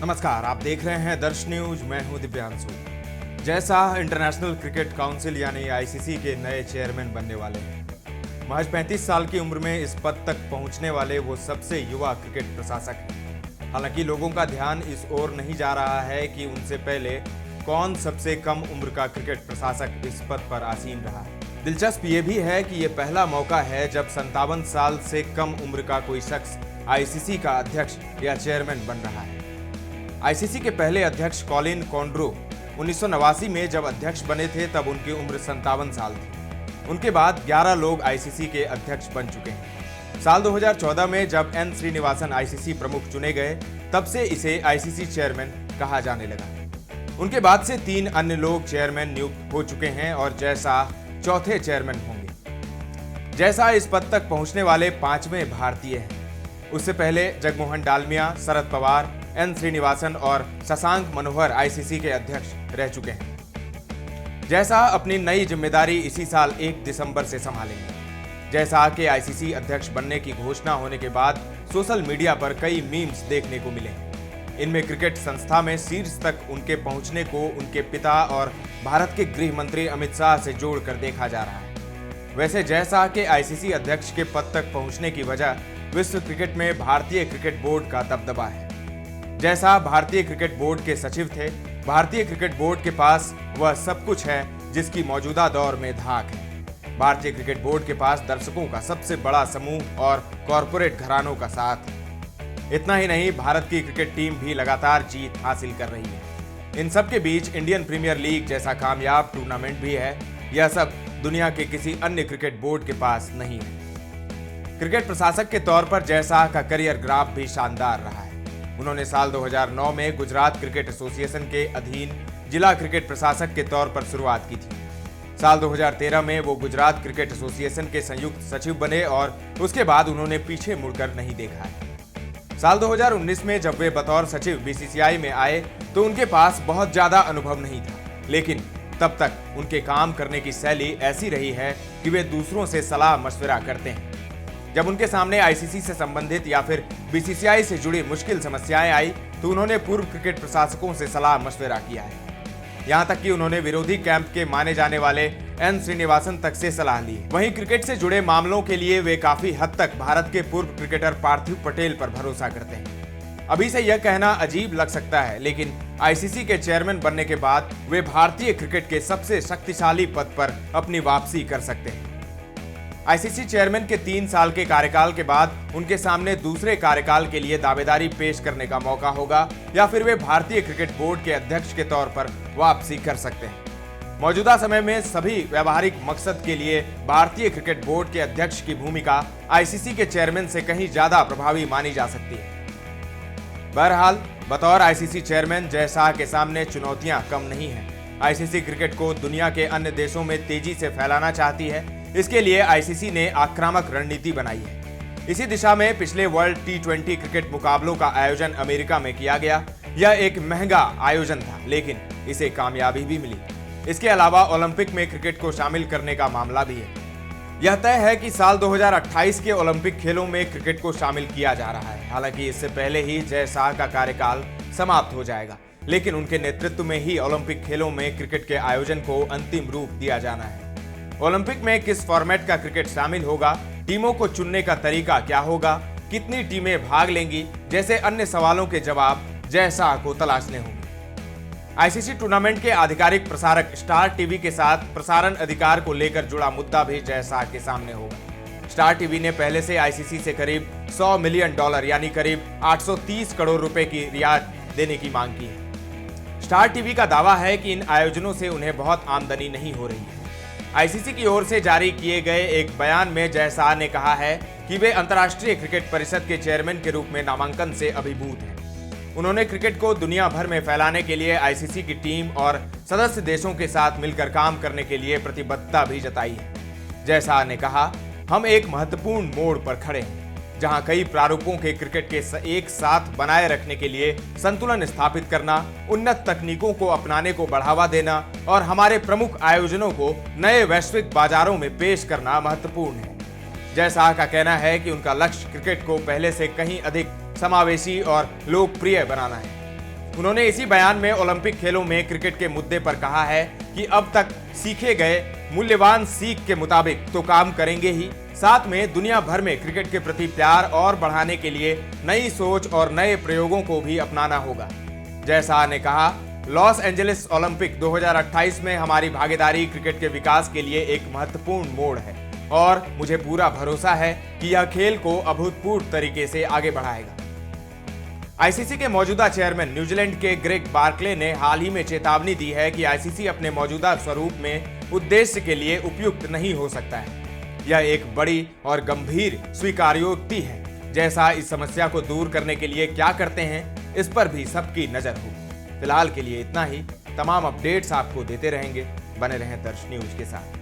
नमस्कार, आप देख रहे हैं दर्श न्यूज। मैं हूं Divyanshu. Jay Shah international cricket council यानी आईसीसी के नए चेयरमैन बनने वाले हैं। महज 35 साल की उम्र में इस पद तक पहुंचने वाले वो सबसे युवा क्रिकेट प्रशासक हैं। हालांकि लोगों का ध्यान इस ओर नहीं जा रहा है कि उनसे पहले कौन सबसे कम उम्र का क्रिकेट प्रशासक इस पद पर आसीन रहा है। दिलचस्प ये भी है कि ये पहला मौका है जब 57 साल से कम उम्र का कोई शख्स आईसीसी का अध्यक्ष या चेयरमैन बन रहा है। आईसीसी के पहले अध्यक्ष कॉलिन कॉन्ड्रो 1989 में जब अध्यक्ष बने थे तब उनकी उम्र 57 साल थी। उनके बाद 11 लोग आईसीसी के अध्यक्ष बन चुके हैं। साल 2014 में जब एन श्रीनिवासन आईसीसी प्रमुख चुने गए तब से इसे आईसीसी चेयरमैन कहा जाने लगा। उनके बाद से 3 अन्य लोग चेयरमैन नियुक्त हो चुके हैं और जय शाह चौथे चेयरमैन होंगे। जय शाह इस पद तक पहुंचने वाले 5वें भारतीय हैं। उससे पहले जगमोहन डालमिया, शरद पवार, एन श्रीनिवासन और शशांक मनोहर आईसीसी के अध्यक्ष रह चुके हैं। जय शाह अपनी नई जिम्मेदारी इसी साल 1 दिसंबर से संभालेंगे। जय शाह के आईसीसी अध्यक्ष बनने की घोषणा होने के बाद सोशल मीडिया पर कई मीम्स देखने को मिले। इनमें क्रिकेट संस्था में शीर्ष तक उनके पहुंचने को उनके पिता और भारत के गृह मंत्री अमित शाह से जोड़कर देखा जा रहा है। वैसे जय शाह के आईसीसी अध्यक्ष के पद तक पहुंचने की वजह विश्व क्रिकेट में भारतीय क्रिकेट बोर्ड का दबदबा है। जय शाह भारतीय क्रिकेट बोर्ड के सचिव थे। भारतीय क्रिकेट बोर्ड के पास वह सब कुछ है जिसकी मौजूदा दौर में धाक है। भारतीय क्रिकेट बोर्ड के पास दर्शकों का सबसे बड़ा समूह और कॉरपोरेट घरानों का साथ है। इतना ही नहीं, भारत की क्रिकेट टीम भी लगातार जीत हासिल कर रही है। इन सब के बीच इंडियन प्रीमियर लीग जैसा कामयाब टूर्नामेंट भी है। यह सब दुनिया के किसी अन्य क्रिकेट बोर्ड के पास नहीं है। क्रिकेट प्रशासक के तौर पर जय शाह का करियर ग्राफ भी शानदार रहा है। उन्होंने साल 2009 में गुजरात क्रिकेट एसोसिएशन के अधीन जिला क्रिकेट प्रशासक के तौर पर शुरुआत की थी। साल 2013 में वो गुजरात क्रिकेट एसोसिएशन के संयुक्त सचिव बने और उसके बाद उन्होंने पीछे मुड़कर नहीं देखा है। साल 2019 में जब वे बतौर सचिव बीसीसीआई में आए तो उनके पास बहुत ज्यादा अनुभव नहीं था, लेकिन तब तक उनके काम करने की शैली ऐसी रही है कि वे दूसरों से सलाह मशविरा करते हैं। जब उनके सामने आईसीसी से संबंधित या फिर बीसीसीआई से जुड़ी मुश्किल समस्याएं आई तो उन्होंने पूर्व क्रिकेट प्रशासकों से सलाह मशविरा किया है। यहां तक कि उन्होंने विरोधी कैंप के माने जाने वाले एन श्रीनिवासन तक से सलाह ली। वहीं क्रिकेट से जुड़े मामलों के लिए वे काफी हद तक भारत के पूर्व क्रिकेटर पार्थिव पटेल पर भरोसा करते हैं। अभी से यह कहना अजीब लग सकता है, लेकिन आईसीसी के चेयरमैन बनने के बाद वे भारतीय क्रिकेट के सबसे शक्तिशाली पद पर अपनी वापसी कर सकते हैं। आईसीसी चेयरमैन के 3 साल के कार्यकाल के बाद उनके सामने दूसरे कार्यकाल के लिए दावेदारी पेश करने का मौका होगा या फिर वे भारतीय क्रिकेट बोर्ड के अध्यक्ष के तौर पर वापसी कर सकते हैं। मौजूदा समय में सभी व्यवहारिक मकसद के लिए भारतीय क्रिकेट बोर्ड के अध्यक्ष की भूमिका आईसीसी के चेयरमैन से कहीं ज्यादा प्रभावी मानी जा सकती है। बहरहाल, बतौर आईसीसी चेयरमैन जय शाह के सामने चुनौतियां कम नहीं हैं। आईसीसी क्रिकेट को दुनिया के अन्य देशों में तेजी से फैलाना चाहती है। इसके लिए आईसीसी ने आक्रामक रणनीति बनाई है। इसी दिशा में पिछले वर्ल्ड टी20 क्रिकेट मुकाबलों का आयोजन अमेरिका में किया गया। यह एक महंगा आयोजन था, लेकिन इसे कामयाबी भी मिली। इसके अलावा ओलंपिक में क्रिकेट को शामिल करने का मामला भी है। यह तय है कि साल 2028 के ओलंपिक खेलों में क्रिकेट को शामिल किया जा रहा है। हालांकि इससे पहले ही जय शाह का कार्यकाल समाप्त हो जाएगा, लेकिन उनके नेतृत्व में ही ओलंपिक खेलों में क्रिकेट के आयोजन को अंतिम रूप दिया जाना है। ओलंपिक में किस फॉर्मेट का क्रिकेट शामिल होगा, टीमों को चुनने का तरीका क्या होगा, कितनी टीमें भाग लेंगी, जैसे अन्य सवालों के जवाब जय शाह को तलाशने होंगे। आईसीसी टूर्नामेंट के आधिकारिक प्रसारक स्टार टीवी के साथ प्रसारण अधिकार को लेकर जुड़ा मुद्दा भी जय शाह के सामने होगा। स्टार टीवी ने पहले से आईसीसी से करीब $100 मिलियन यानी करीब 830 करोड़ रुपए की रियायत देने की मांग की है। स्टार टीवी का दावा है कि इन आयोजनों से उन्हें बहुत आमदनी नहीं हो रही है। आईसीसी की ओर से जारी किए गए एक बयान में जय शाह ने कहा है कि वे अंतर्राष्ट्रीय क्रिकेट परिषद के चेयरमैन के रूप में नामांकन से अभिभूत हैं। उन्होंने क्रिकेट को दुनिया भर में फैलाने के लिए आईसीसी की टीम और सदस्य देशों के साथ मिलकर काम करने के लिए प्रतिबद्धता भी जताई है। जय शाह ने कहा, हम एक महत्वपूर्ण मोड़ पर खड़े हैं जहां कई प्रारूपों के क्रिकेट के एक साथ बनाए रखने के लिए संतुलन स्थापित करना, उन्नत तकनीकों को अपनाने को बढ़ावा देना और हमारे प्रमुख आयोजनों को नए वैश्विक बाजारों में पेश करना महत्वपूर्ण है। जय शाह का कहना है कि उनका लक्ष्य क्रिकेट को पहले से कहीं अधिक समावेशी और लोकप्रिय बनाना है। उन्होंने इसी बयान में ओलंपिक खेलों में क्रिकेट के मुद्दे पर कहा है कि अब तक सीखे गए मूल्यवान सीख के मुताबिक तो काम करेंगे ही, साथ में दुनिया भर में क्रिकेट के प्रति प्यार और बढ़ाने के लिए नई सोच और नए प्रयोगों को भी अपनाना होगा। जय शाह ने कहा, लॉस एंजलिस ओलंपिक 2028 में हमारी भागीदारी क्रिकेट के विकास के लिए एक महत्वपूर्ण मोड़ है और मुझे पूरा भरोसा है कि यह खेल को अभूतपूर्व तरीके से आगे बढ़ाएगा। आईसीसी के मौजूदा चेयरमैन न्यूजीलैंड के ग्रेग बार्कले ने हाल ही में चेतावनी दी है कि आईसीसी अपने मौजूदा स्वरूप में उद्देश्य के लिए उपयुक्त नहीं हो सकता है। यह एक बड़ी और गंभीर स्वीकार्योक्ति है। जैसा इस समस्या को दूर करने के लिए क्या करते हैं, इस पर भी सबकी नजर हो। फिलहाल के लिए इतना ही। तमाम अपडेट्स आपको देते रहेंगे। बने रहें दर्श न्यूज के साथ।